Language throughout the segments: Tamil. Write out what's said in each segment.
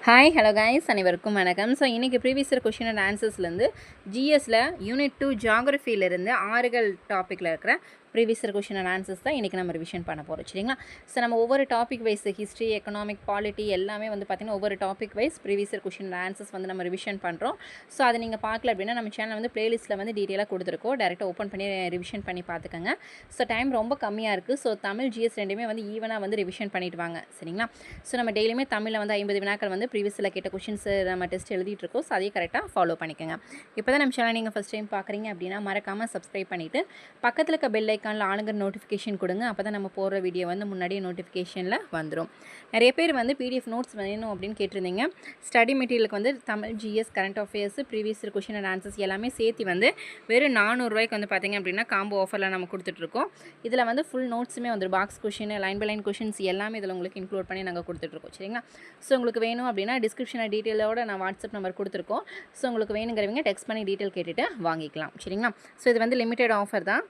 ஹாய் ஹலோ கைஸ் அனைவருக்கும் வணக்கம். ஸோ இன்றைக்கி ப்ரீவியஸ் இயர் கொஷின் அண்ட் ஆன்சர்ஸ்லேருந்து ஜிஎஸ்சில் யூனிட் 2 ஜியாகிரஃபியிலேருந்து ஆறுகள் டாப்பிக்கில் இருக்கிற previous year question and answers தான் இன்றைக்கி நம்ம ரிவிஷன் பண்ண போகிறோம் சரிங்களா. ஸோ நம்ம ஒவ்வொரு topic wise history, economic, polity எல்லாமே வந்து பார்த்திங்கன்னா ஒவ்வொரு topic wise previous year question and answers வந்து நம்ம ரிவிஷன் பண்ணுறோம். ஸோ அதை நீங்கள் பார்க்கல அப்படின்னா நம்ம சேனல் வந்து பிளேலிஸ்ட்டில் வந்து டீட்டெயிலாக கொடுத்துருக்கோம். டேரெக்டாக ஓப்பன் பண்ணி ரிவிஷன் பண்ணி பார்த்துக்கோங்க. ஸோ டைம் ரொம்ப கம்மியாக இருக்குது. ஸோ தமிழ் ஜிஎஸ் ரெண்டுமே வந்து ஈவனாக வந்து ரிவிஷன் பண்ணிட்டு வாங்க சரிங்களா. ஸோ நம்ம டெய்லியுமே தமிழில் வந்து 50 வினாக்கள் வந்து ப்ரீவியஸில் கேட்ட கொஷின்ஸ் நம்ம டெஸ்ட் எழுதிட்டு இருக்கோம். ஸோ அதையும் கரெக்டாக ஃபாலோ பண்ணிக்கோங்க. இப்போ தான் நம்ம சேனல் நீங்கள் ஃபஸ்ட் டைம் பார்க்குறீங்க அப்படின்னா மறக்காமல் சப்ஸ்கிரைப் பண்ணிவிட்டு பக்கத்தில் இருக்க பெல் ஐக்கானில் ஆளுங்கிற நோட்டிஃபிகேஷன் கொடுங்க. அப்போ தான் நம்ம போடுற வீடியோ வந்து முன்னாடியே நோட்டிஃபிகேஷனில் வந்துடும். நிறைய பேர் வந்து பிடிஎஃப் நோட்ஸ் வேணும் அப்படின்னு கேட்டிருந்தீங்க. ஸ்டடி மெட்டீரியலுக்கு வந்து Tamil, GS, current affairs, previous year question and answers எல்லாமே சேர்த்து வந்து வெறும் 400 ரூபாய்க்கு வந்து பார்த்திங்க அப்படின்னா காம்போ ஆஃபரில் நம்ம கொடுத்துட்ருக்கோம். இதில் வந்து ஃபுல் நோட்ஸுமே வந்து box question, line by line questions எல்லாமே இதில் உங்களுக்கு இன்க்ளூட் பண்ணி நாங்கள் கொடுத்துட்ருக்கோம் சரிங்களா. ஸோ உங்களுக்கு வேணும் அப்படின்னா டிஸ்கிரிப்ஷனில் டீட்டெயிலோட நான் வாட்ஸ்அப் நம்பர் கொடுத்துருக்கோம். ஸோ உங்களுக்கு வேணுங்கிறவங்க டெக்ஸ்ட் பண்ணி டீட்டெயில் கேட்டுட்டு வாங்கிக்கலாம் சரிங்களா. ஸோ இது வந்து லிமிடெட் ஆஃபர் தான்.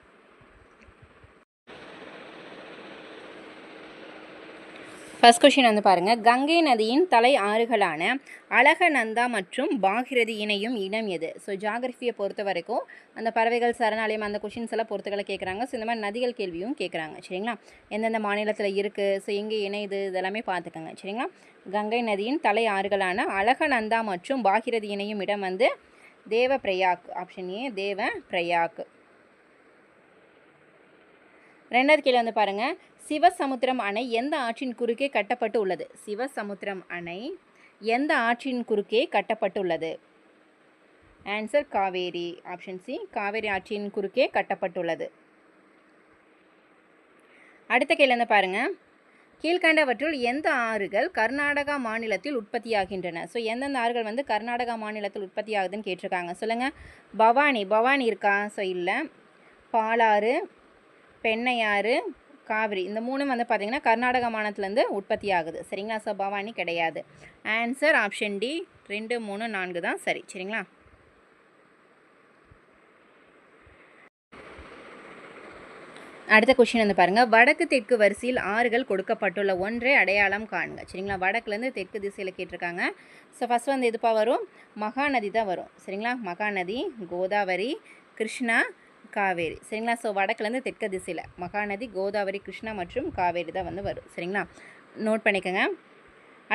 ஃபர்ஸ்ட் கொஷின் வந்து பாருங்கள். கங்கை நதியின் தலை ஆறுகளான அலகநந்தா மற்றும் பாகிரதி இணையும் இடம் எது? ஸோ ஜியாகிரஃபியை பொறுத்த வரைக்கும் அந்த பறவைகள் சரணாலயம் அந்த கொஷின்ஸ் எல்லாம் பொறுத்துக்களை கேட்குறாங்க. ஸோ இந்த மாதிரி நதிகள் கேள்வியும் கேட்குறாங்க சரிங்களா. எந்தெந்த மாநிலத்தில் இருக்குது, ஸோ எங்கே இணையுது, இதெல்லாமே பார்த்துக்கோங்க சரிங்களா. கங்கை நதியின் தலை ஆறுகளான அலகநந்தா மற்றும் பாகிரதி இணையும் இடம் வந்து தேவப்பிரயாக். Option A தேவப்பிரயாக். ரெண்டாவது கேள்வி வந்து பாருங்கள். சிவசமுத்திரம் அணை எந்த ஆற்றின் குறுக்கே கட்டப்பட்டு உள்ளது? சிவசமுத்திரம் அணை எந்த ஆற்றின் குறுக்கே கட்டப்பட்டுள்ளது? Answer Kaveri. Option C Kaveri ஆற்றின் குறுக்கே கட்டப்பட்டுள்ளது. அடுத்த கேள்வி வந்து பாருங்கள். கீழ்கண்டவற்றுள் எந்த ஆறுகள் கர்நாடகா மாநிலத்தில் உற்பத்தியாகின்றன? ஸோ எந்தெந்த ஆறுகள் வந்து கர்நாடகா மாநிலத்தில் உற்பத்தி ஆகுதுன்னு கேட்டிருக்காங்க. சொல்லுங்கள். பவானி இருக்கா? ஸோ இல்லை. பாலாறு, பெண்ணையாறு, காவிரி இந்த மூணும் வந்து பார்த்திங்கன்னா கர்நாடகா மாநிலத்திலேருந்து உற்பத்தி ஆகுது சரிங்களா. ஸோ பவானி கிடையாது. ஆன்சர் ஆப்ஷன் டி 2, 3, 4 தான் சரி சரிங்களா. அடுத்த கொஷின் வந்து பாருங்கள். வடக்கு தெற்கு வரிசையில் ஆறுகள் கொடுக்கப்பட்டுள்ள ஒன்றை அடையாளம் காணுங்க சரிங்களா. வடக்குலேருந்து தெற்கு திசையில் கேட்டிருக்காங்க. ஸோ ஃபஸ்ட் வந்து எதுப்பா வரும்? மகாநதி தான் வரும் சரிங்களா. மகாநதி, கோதாவரி, கிருஷ்ணா, காவேரி சரிங்களா. ஸோ வடக்குலேருந்து தெற்கு திசையில் மகாநதி, கோதாவரி, கிருஷ்ணா மற்றும் காவேரி தான் வந்து வரும் சரிங்களா. நோட் பண்ணிக்கோங்க.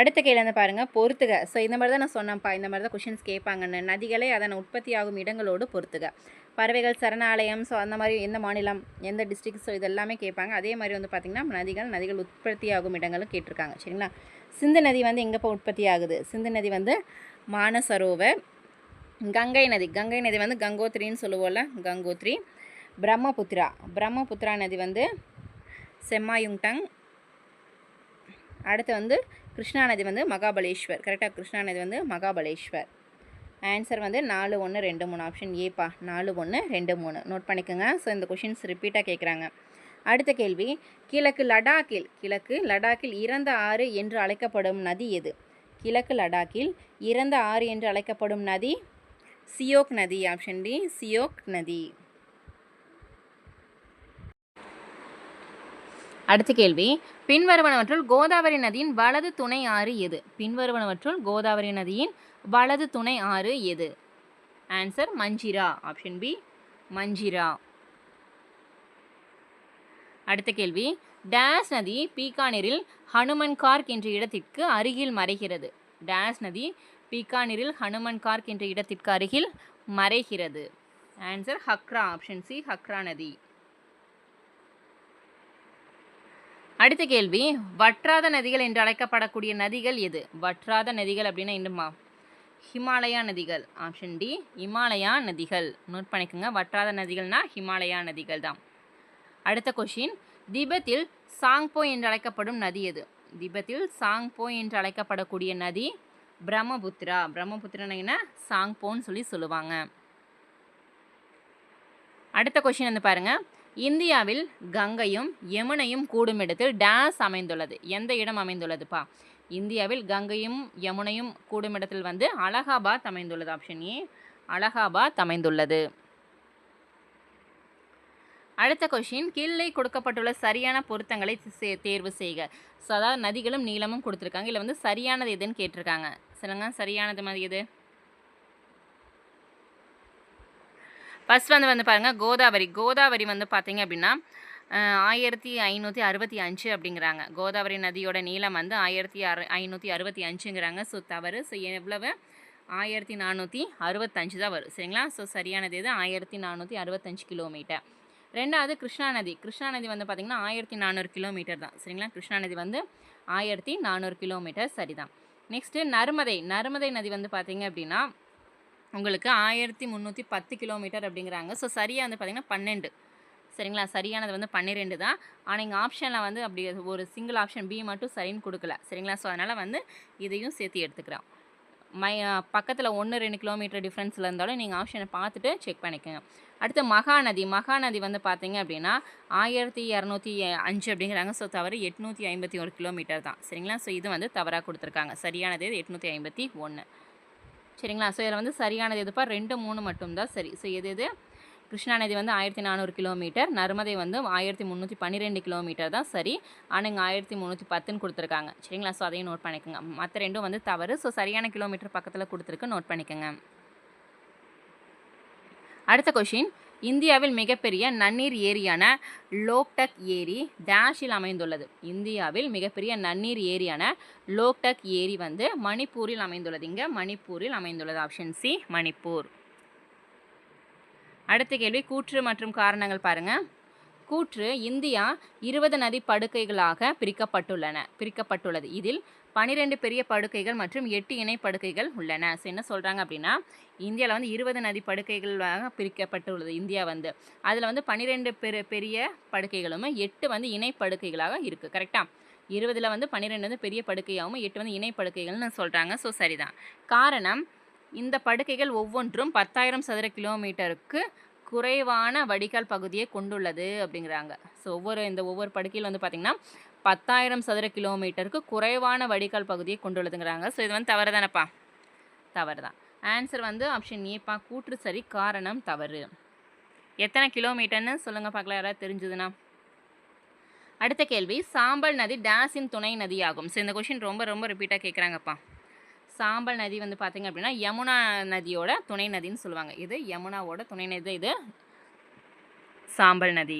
அடுத்த கேள்வி வந்து பாருங்கள். பொறுத்துக. ஸோ இந்த மாதிரி தான் நான் சொன்னேன்ப்பா, இந்த மாதிரி தான் கொஷின்ஸ் கேட்பாங்கன்னு. நதிகளை அதன் உற்பத்தி ஆகும் இடங்களோடு பொறுத்துக. பறவைகள் சரணாலயம், ஸோ அந்த மாதிரி எந்த மாநிலம், எந்த டிஸ்ட்ரிக்ட், ஸோ இதெல்லாமே கேட்பாங்க. அதே மாதிரி வந்து பார்த்திங்கன்னா நதிகள் உற்பத்தி ஆகும் இடங்களும் கேட்டிருக்காங்க சரிங்களா. சிந்து நதி வந்து எங்கேப்போ உற்பத்தி ஆகுது? சிந்து நதி வந்து மானசரோவர். கங்கை நதி வந்து கங்கோத்ரின்னு சொல்லுவோம்ல, கங்கோத்ரி. பிரம்மபுத்திரா நதி வந்து செம்மாயுங்டங். அடுத்து வந்து கிருஷ்ணா நதி வந்து மகாபலேஸ்வர். கரெக்டாக, கிருஷ்ணா நதி வந்து மகாபலேஸ்வர். ஆன்சர் வந்து 4, 1, 2, 3. ஆப்ஷன் ஏப்பா 4, 1, 2, 3 நோட் பண்ணிக்கோங்க. ஸோ இந்த கொஷின்ஸ் ரிப்பீட்டாக கேட்குறாங்க. அடுத்த கேள்வி. கிழக்கு லடாக்கில் இறந்த ஆறு என்று அழைக்கப்படும் நதி எது? கிழக்கு லடாக்கில் இறந்த ஆறு என்று அழைக்கப்படும் நதி சியோக் நதி. ஆப்ஷன் டி சியோக் நதி. அடுத்த கேள்வி. பின்வருவனவற்றுள் கோதாவரி நதியின் வலது துணை ஆறு எது? பின்வருவனவற்றுள் கோதாவரி நதியின் வலது துணை ஆறு எது? Answer Manjira. Option B Manjira. அடுத்த கேள்வி. டேஸ் நதி பீகானரில் ஹனுமன் கார்க் என்ற இடத்திற்கு அருகில் மறைகிறது. டேஸ் நதி பீகானரில் ஹனுமன் கார்க் என்ற இடத்திற்கு அருகில் மறைகிறது. Answer Hakra. Option C Hakra நதி. அடுத்த கேள்வி. வற்றாத நதிகள் என்று அழைக்கப்படக்கூடிய நதிகள் எது? வற்றாத நதிகள் அப்படின்னா என்னமா? ஹிமாலயா நதிகள். ஆப்ஷன் டி ஹிமாலயா நதிகள். நோட் பண்ணிக்கோங்க. வற்றாத நதிகள்னா ஹிமாலயா நதிகள் தான். அடுத்த கொஷின். திபெத்தில் சாங்போ என்று அழைக்கப்படும் நதி எது? திபெத்தில் சாங்போ என்று அழைக்கப்படக்கூடிய நதி பிரம்மபுத்திரா. பிரம்மபுத்திரா என்ன? சாங்போன்னு சொல்லுவாங்க. அடுத்த கொஷின் வந்து பாருங்கள். இந்தியாவில் கங்கையும் யமுனையும் கூடும் இடத்தில் டேஸ் அமைந்துள்ளது. எந்த இடம் அமைந்துள்ளதுப்பா? இந்தியாவில் கங்கையும் யமுனையும் கூடும் இடத்தில் வந்து அலகாபாத் அமைந்துள்ளது. ஆப்ஷன் ஏ அலகாபாத் அமைந்துள்ளது. அடுத்த கொஷின், கீழே கொடுக்கப்பட்டுள்ள சரியான பொருத்தங்களை தேர்வு செய்க. ஸோ அதாவது நதிகளும் நீளமும் கொடுத்துருக்காங்க. இதில் வந்து சரியானது எதுன்னு கேட்டிருக்காங்க. சொல்லுங்க, சரியானது மாதிரி எது? ஃபர்ஸ்ட் வந்து பாருங்கள், கோதாவரி. கோதாவரி வந்து பார்த்தீங்க அப்படின்னா 1565 அப்படிங்கிறாங்க. கோதாவரி நதியோட நீளம் வந்து 1565ங்கிறாங்க. ஸோ தவறு. ஸோ எவ்வளவு? 1465 தான் வரும். சரிங்களா? ஸோ சரியானது எது? 1465 கிலோமீட்டர். ரெண்டாவது கிருஷ்ணா நதி. கிருஷ்ணா நதி வந்து பார்த்திங்கன்னா 1400 கிலோமீட்டர் தான். சரிங்களா? கிருஷ்ணா நதி வந்து 1400 கிலோமீட்டர் சரிதான். நெக்ஸ்ட்டு நர்மதை. நர்மதை நதி வந்து பார்த்திங்க அப்படின்னா உங்களுக்கு 1310 கிலோமீட்டர் அப்படிங்கிறாங்க. ஸோ சரியாக வந்து பார்த்திங்கன்னா 12. சரிங்களா? சரியானது வந்து 12 தான். ஆனால் இங்கே ஆப்ஷனில் வந்து அப்படி ஒரு சிங்கிள் ஆப்ஷன் பி மட்டும் சரின்னு கொடுக்கல. சரிங்களா? ஸோ அதனால் வந்து இதையும் சேர்த்து எடுத்துக்கிறோம். பக்கத்தில் 1-2 கிலோமீட்டர் டிஃப்ரென்ஸில் இருந்தாலும் நீங்கள் ஆப்ஷனை பார்த்துட்டு செக் பண்ணிக்கோங்க. அடுத்து மகாநதி. மகாநதி வந்து பார்த்தீங்க அப்படின்னா 1205 அப்படிங்கிறாங்க. ஸோ தவறு. 851 கிலோமீட்டர் தான். சரிங்களா? ஸோ இது வந்து தவறாக கொடுத்துருக்காங்க. சரியானது 851. சரிங்களா? ஸோ இதில் வந்து சரியானது எதுப்பா? 2, 3 மட்டும்தான் சரி. ஸோ எது? கிருஷ்ணா நதி வந்து 1400 கிலோமீட்டர், நர்மதை வந்து 1312 கிலோமீட்டர் தான் சரி. ஆனால் இங்கே 1310ன்னு கொடுத்துருக்காங்க. சரிங்களா? ஸோ அதையும் நோட் பண்ணிக்கோங்க. மற்ற ரெண்டும் வந்து தவறு. ஸோ சரியான கிலோமீட்டர் பக்கத்தில் கொடுத்துருக்கு, நோட் பண்ணிக்கோங்க. அடுத்த கொஷின், இந்தியாவில் மிகப்பெரிய நன்னீர் ஏரியான லோக்டக் ஏரி டேஷில் அமைந்துள்ளது. இந்தியாவில் மிகப்பெரிய நன்னீர் ஏரியான லோக்டக் ஏரி வந்து மணிப்பூரில் அமைந்துள்ளது. இங்கே மணிப்பூரில் அமைந்துள்ளது. Option C, Manipur. அடுத்த கேள்வி, கூற்று மற்றும் காரணங்கள் பாருங்கள். கூற்று, இந்தியா 20 நதி படுகைகளாக பிரிக்கப்பட்டுள்ளது. இதில் 12 பெரிய படுகைகள் மற்றும் 8 இணை படுகைகள் உள்ளன. ஸோ என்ன சொல்கிறாங்க அப்படின்னா, இந்தியாவில் வந்து 20 நதி படுகைகளாக பிரிக்கப்பட்டுள்ளது இந்தியா வந்து. அதில் வந்து 12 பெரிய படுகைகளும் 8 வந்து இணை படுகைகளாக இருக்குது. கரெக்டாக? 20ல் வந்து 12 வந்து பெரிய படுகையாகவும் 8 வந்து இணை படுகைகள்னு சொல்கிறாங்க. ஸோ சரிதான். காரணம், இந்த படுகைகள் ஒவ்வொன்றும் 10,000 சதுர கிலோமீட்டருக்கு குறைவான வடிகால் பகுதியை கொண்டுள்ளது அப்படிங்கிறாங்க. ஸோ ஒவ்வொரு படுகையில் வந்து பார்த்திங்கன்னா 10,000 சதுர கிலோமீட்டருக்கு குறைவான வடிகால் பகுதியை கொண்டுள்ளதுங்கிறாங்க. ஸோ இது வந்து தவறு தானேப்பா? தவறு தான். ஆன்சர் வந்து ஆப்ஷன் ஏப்பா, கூற்று சரி, காரணம் தவறு. எத்தனை கிலோமீட்டர்னு சொல்லுங்கள் பார்க்கலாம், யாராவது தெரிஞ்சுதுன்னா. அடுத்த கேள்வி, சாம்பல் நதி டேஸின் துணை நதியாகும். ஸோ இந்த கொஷின் ரொம்ப ரொம்ப ரிப்பீட்டாக கேட்குறாங்கப்பா. சாம்பல் நதி வந்து பார்த்திங்க அப்படின்னா யமுனா நதியோட துணை நதின்னு சொல்லுவாங்க. இது யமுனாவோட துணை நதி, இது சாம்பல் நதி.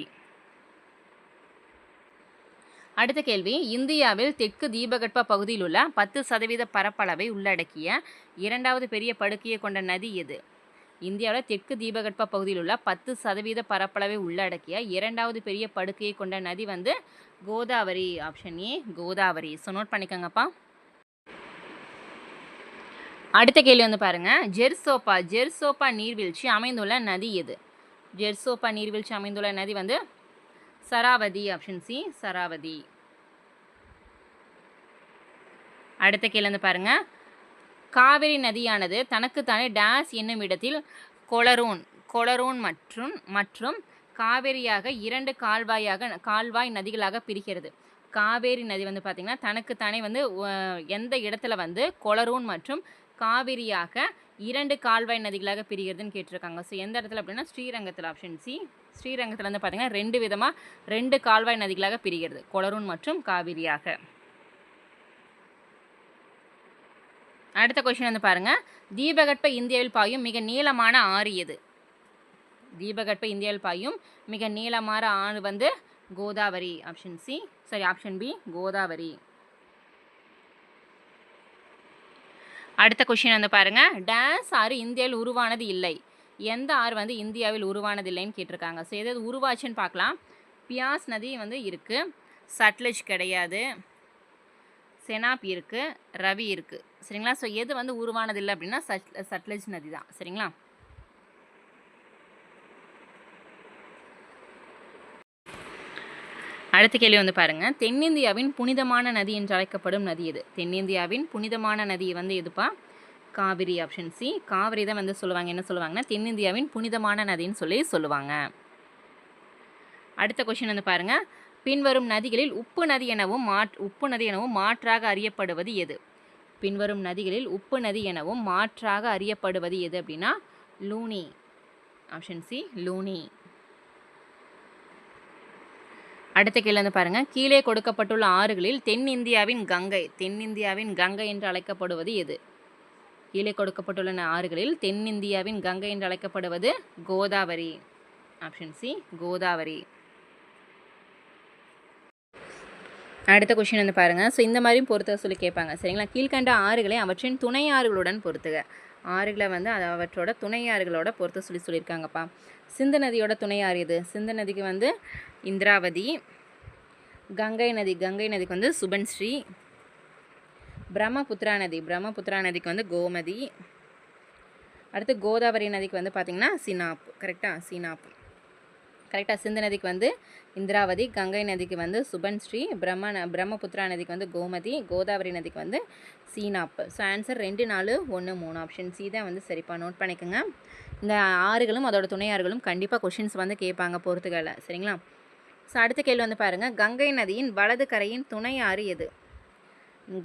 அடுத்த கேள்வி, இந்தியாவில் தெற்கு தீபகற்ப பகுதியில் உள்ள 10% பரப்பளவை உள்ளடக்கிய இரண்டாவது பெரிய படுகையை கொண்ட நதி எது? இந்தியாவில் தெற்கு தீபகற்ப பகுதியில் உள்ள 10% பரப்பளவை உள்ளடக்கிய இரண்டாவது பெரிய படுகையை கொண்ட நதி வந்து Godavari. Option A, Godavari. So note பண்ணிக்கோங்கப்பா. அடுத்த கேள்வி வந்து பாருங்கள், ஜெர்சோப்பா நீர்வீழ்ச்சி அமைந்துள்ள நதி எது? ஜெர்சோப்பா நீர்வீழ்ச்சி அமைந்துள்ள நதி வந்து சராவதி. Option C, Sharavathi. அடுத்த கேள்வி வந்து பாருங்கள், காவிரி நதியானது தனக்குத்தானே டேஸ் என்னும் இடத்தில் கொளரூன் மற்றும் காவேரியாக 2 கால்வாய் நதிகளாக பிரிக்கிறது. காவேரி நதி வந்து பார்த்திங்கன்னா தனக்குத்தானே வந்து எந்த இடத்துல வந்து கொளரூன் மற்றும் காவிரியாக 2 கால்வாய் நதிகளாக பிரிகிறதுன்னு கேட்டிருக்காங்க. ஸோ எந்த இடத்துல அப்படின்னா ஸ்ரீரங்கத்தில். ஆப்ஷன் சி, ஸ்ரீரங்கத்தில் வந்து பார்த்திங்கன்னா 2 கால்வாய் நதிகளாக பிரிகிறது, கொளரூன் மற்றும் காவிரியாக. அடுத்த கொஸ்டின் வந்து பாருங்கள், தீபகற்ப இந்தியாவில் பாயும் மிக நீளமான ஆறு எது? தீபகற்ப இந்தியாவில் பாயும் மிக நீளமான ஆறு வந்து Godavari. Option C, option B, Godavari. அடுத்த கொஸ்டின் வந்து பாருங்கள், டேஸ் ஆறு இந்தியாவில் உருவானது இல்லை. எந்த ஆறு வந்து இந்தியாவில் உருவானது இல்லைன்னு கேட்டிருக்காங்க. ஸோ எதாவது உருவாச்சுன்னு பார்க்கலாம். பியாஸ் நதி வந்து இருக்குது, சட்லஜ் கிடையாது, செனாப் இருக்குது, ரவி இருக்குது. சரிங்களா? ஸோ எது வந்து உருவானது இல்லை அப்படின்னா சட்லஜ் நதி தான். சரிங்களா? அடுத்த கேள்வி வந்து பாருங்கள், தென்னிந்தியாவின் புனிதமான நதி என்று அழைக்கப்படும் நதி எது? தென்னிந்தியாவின் புனிதமான நதி வந்து எதுப்பா? காவிரி. ஆப்ஷன் சி, காவிரி தான் வந்து சொல்லுவாங்க. என்ன சொல்லுவாங்கன்னா தென்னிந்தியாவின் புனிதமான நதின்னு சொல்லுவாங்க. அடுத்த கொஸ்டின் வந்து பாருங்கள், பின்வரும் நதிகளில் உப்பு நதி எனவும் மாற்றாக அறியப்படுவது எது? பின்வரும் நதிகளில் உப்பு நதி எனவும் மாற்றாக அறியப்படுவது எது அப்படின்னா லூனி. Option C, Luni. அடுத்த கேள்வி வந்து பாருங்கள், கீழே கொடுக்கப்பட்டுள்ள ஆறுகளில் தென்னிந்தியாவின் கங்கை என்று அழைக்கப்படுவது எது? கீழே கொடுக்கப்பட்டுள்ள ஆறுகளில் தென்னிந்தியாவின் கங்கை என்று அழைக்கப்படுவது கோதாவரி. Option C Godavari. அடுத்த கொஷின் வந்து பாருங்கள். ஸோ இந்த மாதிரியும் பொறுத்துக சொல்லி கேட்பாங்க. சரிங்களா? கீழ்கண்ட ஆறுகளை அவற்றின் துணை ஆறுகளுடன் பொறுத்துக. ஆறுகளை வந்து அது அவற்றோட துணை ஆறுகளோட பொறுத்து சொல்லியிருக்காங்கப்பா. சிந்து நதியோட துணை ஆறு எது? சிந்து நதிக்கு வந்து இந்திராவதி. கங்கை நதிக்கு வந்து சுபன்ஸ்ரீ. பிரம்மபுத்திரா நதிக்கு வந்து கோமதி. அடுத்து கோதாவரி நதிக்கு வந்து பார்த்திங்கன்னா சினாப். கரெக்டாக சிந்து நதிக்கு வந்து இந்திராவதி, கங்கை நதிக்கு வந்து சுபன்ஸ்ரீ, பிரம்மபுத்திரா நதிக்கு வந்து கோமதி, கோதாவரி நதிக்கு வந்து Chenab. So answer 2, 4, 1, 3 option C தான் வந்து சரிப்பா. நோட் பண்ணிக்கோங்க. இந்த ஆறுகளும் அதோட துணை ஆறுகளும் கண்டிப்பாக கொஷின்ஸ் வந்து கேட்பாங்க பொறுத்துக்கல. சரிங்களா? ஸோ அடுத்த கேள்வி வந்து பாருங்கள், கங்கை நதியின் வலது கரையின் துணை ஆறு எது?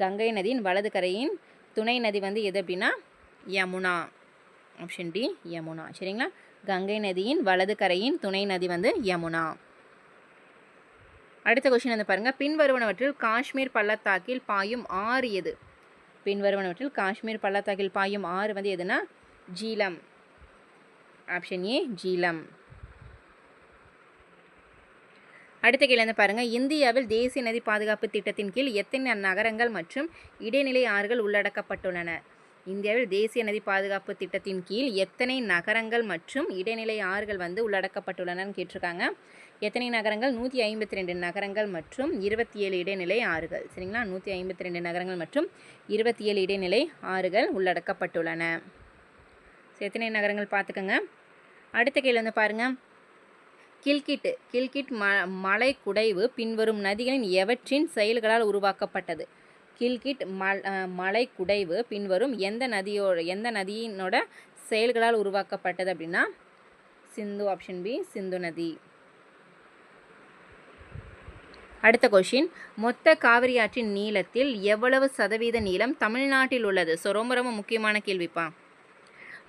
கங்கை நதியின் வலது கரையின் துணை நதி வந்து எது அப்படின்னா யமுனா. Option D Yamuna. சரிங்களா? கங்கை நதியின் வலது கரையின் துணை நதி வந்து யமுனா. அடுத்த கொஸ்டின் வந்து பாருங்கள், பின்வருவனவற்றில் காஷ்மீர் பள்ளத்தாக்கில் பாயும் ஆறு எது? பின்வருவனவற்றில் காஷ்மீர் பள்ளத்தாக்கில் பாயும் ஆறு வந்து எதுனா ஜீலம். Option A Jhelum. அடுத்த கேள்வி வந்து பாருங்கள், இந்தியாவில் தேசிய நதி பாதுகாப்பு திட்டத்தின் கீழ் எத்தனை நகரங்கள் மற்றும் இடைநிலை ஆறுகள் உள்ளடக்கப்பட்டுள்ளன? இந்தியாவில் தேசிய நதி பாதுகாப்பு திட்டத்தின் கீழ் எத்தனை நகரங்கள் மற்றும் இடைநிலை ஆறுகள் வந்து உள்ளடக்கப்பட்டுள்ளனன்னு கேட்டிருக்காங்க. எத்தனை நகரங்கள்? 152 நகரங்கள் மற்றும் 27 இடைநிலை ஆறுகள். சரிங்களா? 152 நகரங்கள் மற்றும் 27 இடைநிலை ஆறுகள் உள்ளடக்கப்பட்டுள்ளன. எத்தனை நகரங்கள் பார்த்துக்கோங்க. அடுத்த கேள்வி வந்து பாருங்கள், கில்கிட் மலை குடைவு பின்வரும் நதிகளின் எவற்றின் செயல்களால் உருவாக்கப்பட்டது? கில்கிட் மலை குடைவு பின்வரும் எந்த நதியினோட செயல்களால் உருவாக்கப்பட்டது அப்படின்னா சிந்து. ஆப்ஷன் பி சிந்து நதி. அடுத்த கொஷின், மொத்த காவிரி ஆற்றின் நீளத்தில் எவ்வளவு சதவீத நீளம் தமிழ்நாட்டில் உள்ளது? ஸோ ரொம்ப ரொம்ப முக்கியமான கேள்விப்பா.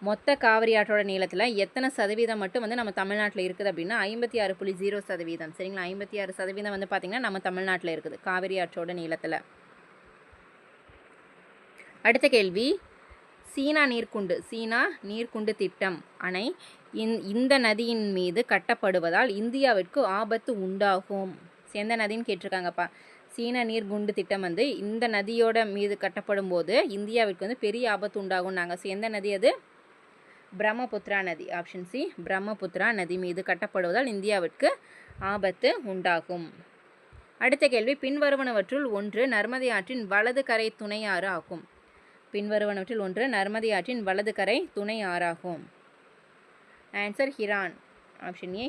மொத்த காவிரி ஆற்றோட நீளத்தில் எத்தனை சதவீதம் மட்டும் வந்து நம்ம தமிழ்நாட்டில் இருக்குது அப்படின்னா 56.0%. சரிங்களா? 56% வந்து பார்த்திங்கன்னா நம்ம தமிழ்நாட்டில் இருக்குது காவிரி ஆற்றோட நீளத்தில். அடுத்த கேள்வி, சீனா நீர்க்குண்டு திட்டம் அணை இந்த நதியின் மீது கட்டப்படுவதால் இந்தியாவிற்கு ஆபத்து உண்டாகும். எந்த நதின்னு கேட்டிருக்காங்கப்பா. சீனா நீர்க்குண்டு திட்டம் வந்து இந்த நதியோட மீது கட்டப்படும் போது இந்தியாவிற்கு வந்து பெரிய ஆபத்து உண்டாகும் நாங்கள். எந்த நதி அது? பிரம்மபுத்திரா நதி. ஆப்ஷன் சி பிரம்மபுத்திரா நதி மீது கட்டப்படுவதால் இந்தியாவிற்கு ஆபத்து உண்டாகும். அடுத்த கேள்வி, பின்வருவனவற்றுள் ஒன்று நர்மதை ஆற்றின் வலது கரை துணை ஆறு ஆகும். பின்வருவனவற்றில் ஒன்று நர்மதை ஆற்றின் வலது கரை துணை ஆறாகும். ஆன்சர் ஹிரான். ஆப்ஷன் ஏ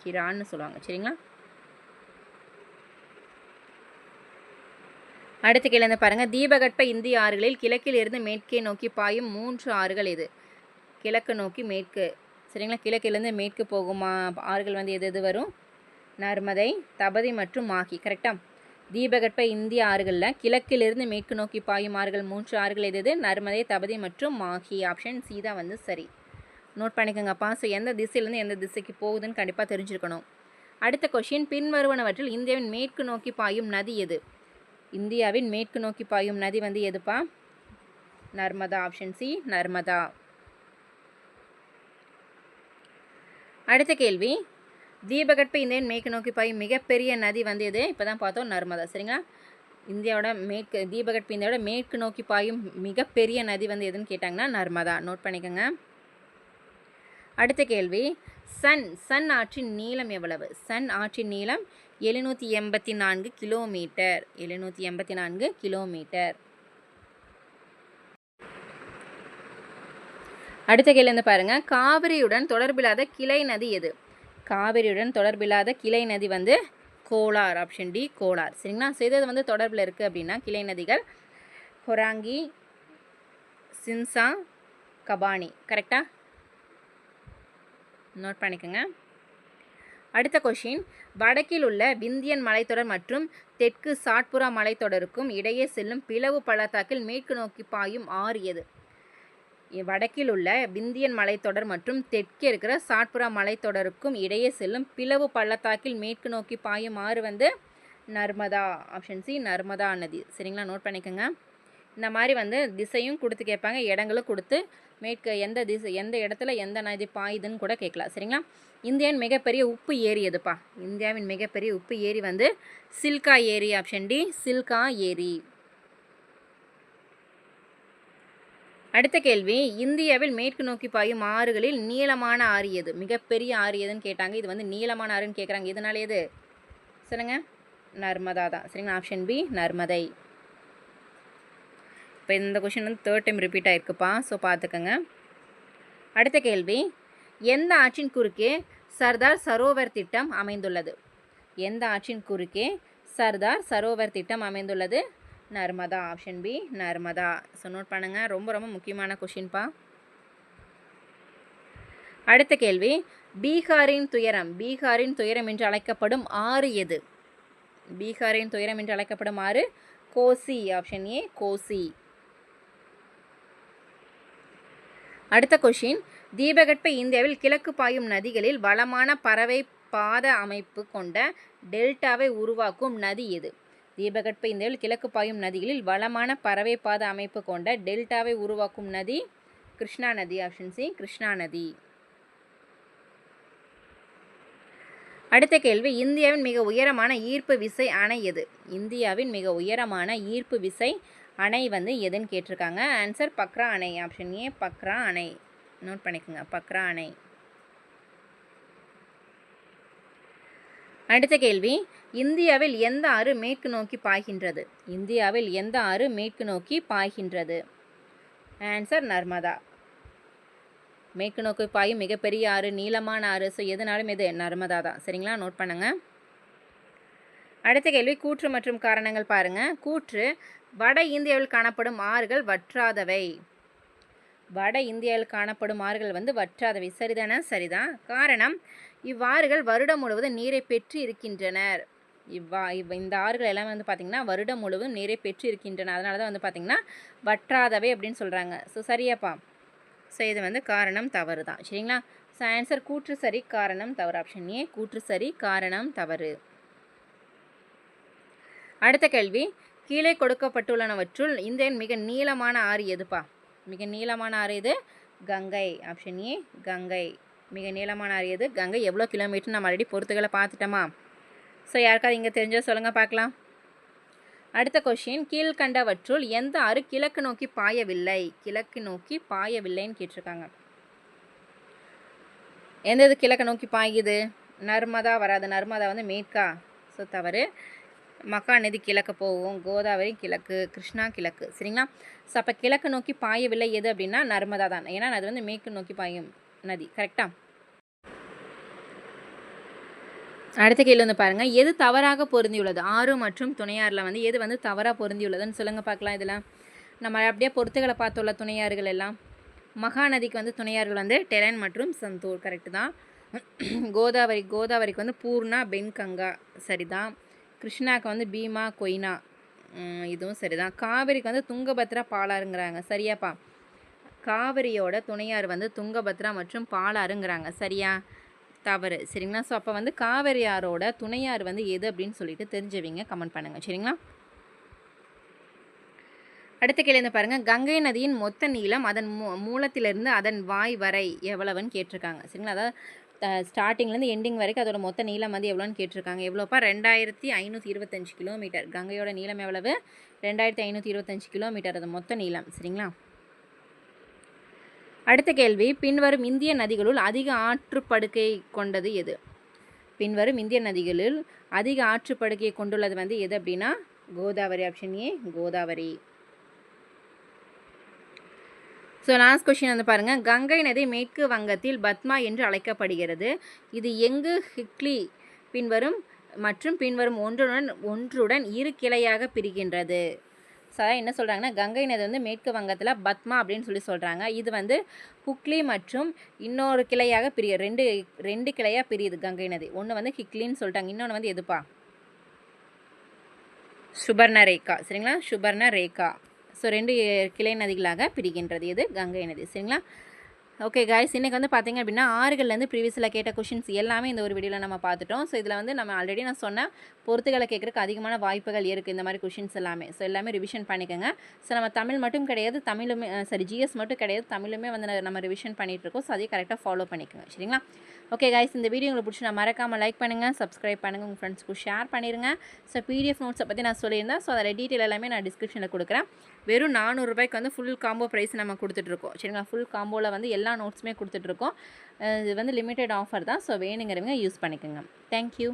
ஹிரான்னு சொல்லுவாங்க. சரிங்களா? அடுத்த கேள்வி வந்து பாருங்கள், தீபகற்ப இந்திய ஆறுகளில் கிழக்கில் இருந்து மேற்கே நோக்கி பாயும் 3 ஆறுகள் எது? கிழக்கு நோக்கி மேற்கு. சரிங்களா? கிழக்கிலிருந்து மேற்கு போகும் ஆறுகள் வந்து எது வரும்? நர்மதை, தபதி மற்றும் மாகி. கரெக்டாக? தீபகற்ப இந்திய ஆறுகளில் கிழக்கிலிருந்து மேற்கு நோக்கி பாயும் ஆறுகள் 3 ஆறுகள் எது? நர்மதை, தபதி மற்றும் மாகி. ஆப்ஷன் சி தான் வந்து சரி. நோட் பண்ணிக்கோங்கப்பா. ஸோ எந்த திசையிலேருந்து எந்த திசைக்கு போகுதுன்னு கண்டிப்பாக தெரிஞ்சுருக்கணும். அடுத்த கொஷின், பின்வருவனவற்றில் இந்தியாவின் மேற்கு நோக்கி பாயும் நதி எது? இந்தியாவின் மேற்கு நோக்கி பாயும் நதி வந்து எதுப்பா? நர்மதா. Option C Narmada. அடுத்த கேள்வி, தீபகற்ப இந்தியாவின் மேற்கு நோக்கி பாயும் மிகப்பெரிய நதி வந்து எது? இப்போ தான் பார்த்தோம் நர்மதா. சரிங்களா? இந்தியாவோட தீபகற்ப இந்தியாவோட மேற்கு நோக்கி பாயும் மிகப்பெரிய நதி வந்து எதுன்னு கேட்டாங்கன்னா நர்மதா. நோட் பண்ணிக்கோங்க. அடுத்த கேள்வி, சன் ஆற்றின் நீளம் எவ்வளவு? சன் ஆற்றின் நீளம் 784 கிலோமீட்டர். 784 கிலோமீட்டர். அடுத்த கேள்வி வந்து பாருங்கள், காவிரியுடன் தொடர்பில்லாத கிளை நதி எது? காவிரியுடன் தொடர்பில்லாத கிளை நதி வந்து கோலார். Option D Kolar. சரிங்களா? செய்தது வந்து தொடர்பில் இருக்குது அப்படின்னா கிளை நதிகள் ஹொராங்கி, சின்சா, கபானி. கரெக்டாக? நோட் பண்ணிக்கோங்க. அடுத்த கொஷின், வடக்கில் உள்ள விந்தியன் மலைத்தொடர் மற்றும் தெற்கு சாட்புரா மலைத்தொடருக்கும் இடையே செல்லும் பிளவு பள்ளத்தாக்கில் மேற்கு நோக்கி பாயும் ஆறு எது? வடக்கில் உள்ள விந்தியன் மலைத்தொடர் மற்றும் தெற்கே இருக்கிற சாட்புரா மலைத்தொடருக்கும் இடையே செல்லும் பிளவு பள்ளத்தாக்கில் மேற்கு நோக்கி பாயும் ஆறு வந்து நர்மதா. ஆப்ஷன் சி நர்மதா நதி. சரிங்களா, நோட் பண்ணிக்கோங்க. இந்த மாதிரி வந்து திசையும் கொடுத்து கேட்பாங்க, இடங்களும் கொடுத்து மேற்கு எந்த திசை எந்த இடத்துல எந்த நதி பாயுதுன்னு கூட கேட்கலாம். சரிங்களா. இந்தியாவின் மிகப்பெரிய உப்பு ஏரி எதுப்பா? இந்தியாவின் மிகப்பெரிய உப்பு ஏரி வந்து சில்கா ஏரி. ஆப்ஷன் டி சில்கா ஏரி. அடுத்த கேள்வி, இந்தியாவில் மேற்கு நோக்கி பாயும் ஆறுகளில் நீளமான ஆறு எது? மிகப்பெரிய ஆறு எதுன்னு கேட்டாங்க. இது வந்து நீளமான ஆறுன்னு கேட்குறாங்க. இதனால எது சொல்லுங்க? நர்மதா தான். சரிங்களா, ஆப்ஷன் பி நர்மதை. இப்போ இந்த கொஷின் வந்து 3rd டைம் ரிப்பீட் ஆகிருக்குப்பா, ஸோ பார்த்துக்கோங்க. அடுத்த கேள்வி, எந்த ஆற்றின் குறுக்கே சர்தார் சரோவர் திட்டம் அமைந்துள்ளது? எந்த ஆற்றின் குறுக்கே சர்தார் சரோவர் திட்டம் அமைந்துள்ளது? Narmada. Option B Narmada. So note பண்ணுங்கள், ரொம்ப ரொம்ப முக்கியமான கொஷின்ப்பா. அடுத்த கேள்வி, பீகாரின் துயரம் என்று அழைக்கப்படும் ஆறு எது? பீகாரின் துயரம் என்று அழைக்கப்படும் ஆறு கோசி. Option A Kosi. அடுத்த கொஷின், தீபகற்ப இந்தியாவில் கிழக்கு பாயும் நதிகளில் வளமான பறவை பாத அமைப்பு கொண்ட டெல்டாவை உருவாக்கும் நதி எது? தீபகற்ப இந்தியாவில் கிழக்கு பாயும் நதிகளில் வளமான பறவை பாத அமைப்பு கொண்ட டெல்டாவை உருவாக்கும் நதி கிருஷ்ணா நதி. ஆப்ஷன் சி கிருஷ்ணா நதி. அடுத்த கேள்வி, இந்தியாவின் மிக உயரமான ஈர்ப்பு விசை அணை எது? இந்தியாவின் மிக உயரமான ஈர்ப்பு விசை அணை வந்து எதுன்னு கேட்டிருக்காங்க. ஆன்சர் பக்ரா அணை. ஆப்ஷன் ஏ பக்ரா அணை. நோட் பண்ணிக்கோங்க, பக்ரா அணை. அடுத்த கேள்வி, இந்தியாவில் எந்த ஆறு மேற்கு நோக்கி பாய்கின்றது? இந்தியாவில் எந்த ஆறு மேற்கு நோக்கி பாய்கின்றது? ஆன்சர் நர்மதா. மேற்கு நோக்கி பாயும் மிகப்பெரிய ஆறு, நீளமான ஆறு, ஸோ எதுனாலும் எது நர்மதா தான். சரிங்களா, நோட் பண்ணுங்கள். அடுத்த கேள்வி, கூற்று மற்றும் காரணங்கள் பாருங்கள். கூற்று, வட இந்தியாவில் காணப்படும் ஆறுகள் வற்றாதவை. வட இந்தியாவில் காணப்படும் ஆறுகள் வந்து வற்றாதவை. சரிதானே? சரிதான். காரணம், இவ்வாறுகள் வருடம் முழுவதும் நீரை பெற்று இருக்கின்றனர். இந்த ஆறுகள் எல்லாமே வந்து பார்த்திங்கன்னா வருடம் முழுவதும் நீரை பெற்று இருக்கின்றன. அதனால தான் வந்து பார்த்திங்கன்னா வற்றாதவை அப்படின்னு சொல்கிறாங்க. ஸோ சரியாப்பா. ஸோ இது வந்து காரணம் தவறு தான். சரிங்களா. ஸோ ஆன்சர் கூற்று சரி, காரணம் தவறு. ஆப்ஷன் ஏ கூற்று சரி, காரணம் தவறு. அடுத்த கேள்வி, கீழே கொடுக்கப்பட்டுள்ளனவற்றுள் இந்தியாவின் மிக நீளமான ஆறு எதுப்பா? மிக நீளமான ஆறு எது? கங்கை. Option A Ganga. மிக நீளமான ஆறு எது? கங்கை. எவ்வளோ கிலோமீட்டர் நம்ம ஆல்ரெடி பொறுத்துகளை பார்த்துட்டோமா? ஸோ யாருக்காவது இங்கே தெரிஞ்சோ சொல்லுங்கள் பார்க்கலாம். அடுத்த கொஷின், கீழ்கண்டவற்றுள் எந்த ஆறு கிழக்கு நோக்கி பாயவில்லை? கிழக்கு நோக்கி பாயவில்லைன்னு கேட்டிருக்காங்க. எந்த இது கிழக்கு நோக்கி பாயுது? நர்மதா வராது. நர்மதா வந்து மேற்கா. ஸோ தவறு. மகாநதி கிழக்கு போகும், கோதாவரி கிழக்கு, கிருஷ்ணா கிழக்கு. சரிங்களா. ஸோ அப்போ கிழக்கு நோக்கி பாயவில்லை எது அப்படின்னா நர்மதா தான். ஏன்னா அது வந்து மேற்கு நோக்கி பாயும் நதி. கரெக்டாக. அடுத்த கேள்வி வந்து பாருங்கள், எது தவறாக பொருந்தியுள்ளது? ஆறு மற்றும் துணையாறில் வந்து எது வந்து தவறாக பொருந்தியுள்ளதுன்னு சொல்லுங்கள் பார்க்கலாம். இதில் நம்ம அப்படியே பொறுத்துகளை பார்த்துள்ள துணையாறுகள் எல்லாம். மகாநதிக்கு வந்து துணையாறுகள் வந்து டெலன் மற்றும் சந்தூர். கரெக்டு தான். கோதாவரிக்கு வந்து பூர்ணா, பென்கங்கா. சரிதான். கிருஷ்ணாவுக்கு வந்து பீமா, கொய்னா. இதுவும் சரிதான். காவிரிக்கு வந்து துங்கபத்ரா, பாலாறுங்கிறாங்க. சரியாப்பா. காவிரியோட துணையாறு வந்து துங்கபத்ரா மற்றும் பாலாறுங்கிறாங்க. சரியா? தவறு. சரிங்களா. ஸோ அப்போ வந்து காவிரி ஆறோட துணையாறு வந்து எது அப்படின்னு சொல்லிட்டு தெரிஞ்சவங்க கமெண்ட் பண்ணுங்கள். சரிங்களா. அடுத்த கேள்வி பாருங்கள், கங்கை நதியின் மொத்த நீளம் அதன் மூலத்திலிருந்து அதன் வாய் வரை எவ்வளவுன்னு கேட்டிருக்காங்க. சரிங்களா. அதாவது ஸ்டார்டிங்லேருந்து எண்டிங் வரைக்கும் அதோட மொத்த நீளம் வந்து எவ்வளோன்னு கேட்டிருக்காங்க. எவ்வளோப்பா? 2525 கிலோமீட்டர். கங்கையோட நீளம் எவ்வளவு? 2525 கிலோமீட்டர் அது மொத்த நீளம். சரிங்களா. அடுத்த கேள்வி, பின்வரும் இந்திய நதிகளுள் அதிக ஆற்றுப்படுக்கை கொண்டது எது? பின்வரும் இந்திய நதிகளில் அதிக ஆற்றுப்படுக்கையை கொண்டுள்ளது வந்து எது அப்படின்னா Godavari. Option A Godavari. So last question வந்து பாருங்கள், கங்கை நதி மேற்கு வங்கத்தில் பத்மா என்று அழைக்கப்படுகிறது. இது எங்கு ஹிக்லி பின்வரும் ஒன்றுடன் இரு கிளையாக பிரிகின்றது? ஸோ என்ன சொல்கிறாங்கன்னா, கங்கை நதி வந்து மேற்கு வங்கத்தில் பத்மா அப்படின்னு சொல்லி சொல்கிறாங்க. இது வந்து ஹுக்லி மற்றும் இன்னொரு கிளையாக ரெண்டு கிளையாக பிரியுது கங்கை நதி. ஒன்று வந்து ஹிக்லின்னு சொல்லிட்டாங்க, இன்னொன்று வந்து எதுப்பா? சுபர்ண ரேகா. சரிங்களா, சுபர்ண ரேகா. ஸோ 2 கிளை நதிகளாக பிரிக்கின்றது எது? கங்கை நதி. சரிங்களா? ஓகே காய்ஸ், இன்றைக்கி வந்து பார்த்திங்க அப்படின்னா ஆறுகள்லேருந்து ப்ரீவியஸில் கேட்ட கொஷின்ஸ் எல்லாமே இந்த ஒரு வீடியோவில் நம்ம பார்த்துட்டோம். ஸோ இதில் வந்து நம்ம ஆல்ரெடி நான் சொன்னேன் பொறுத்துகளை கேட்குறதுக்கு அதிகமான வாய்ப்புகள் இருக்குது இந்த மாதிரி கொஷின்ஸ் எல்லாமே. ஸோ எல்லாமே ரிவிஷன் பண்ணிக்கோங்க. ஸோ நம்ம தமிழ் மட்டும் கிடையாது, தமிழுமே ஜிஎஸ் மட்டும் கிடையாது, தமிழுமே வந்து நம்ம ரிவிஷன் பண்ணிகிட்ருக்கோம். ஸோ அதையும் கரெக்டாக ஃபாலோ பண்ணிக்கோங்க. சரிங்களா? ஓகே காய்ஸ், இந்த வீடியோ உங்களுக்கு பிடிச்சி நான் மறக்காமல் லைக் பண்ணுங்கள், சப்ஸ்கிரைப் பண்ணுங்கள், உங்கள் ஃப்ரெண்ட்ஸ்க்கு ஷேர் பண்ணிடுங்க. ஸோ பிடிஎஃப் நோட்ஸை பற்றி நான் சொல்லியிருந்தேன். ஸோ அதில் டீட்டெயில் எல்லாமே நான் டிஸ்கிரிப்ஷனில் கொடுக்குறேன். வெறும் 400 ரூபாய்க்கு வந்து ஃபுல் காம்போ ப்ரைஸ் நம்ம கொடுத்துட்ருக்கோம். சரிங்களா? ஃபுல் காம்போவில் வந்து எல்லா நோட்ஸுமே கொடுத்துட்ருக்கோம். இது வந்து லிமிட்டட் ஆஃபர் தான். ஸோ வேணுங்கிறவங்க யூஸ் பண்ணிக்கோங்க. தேங்க்யூ.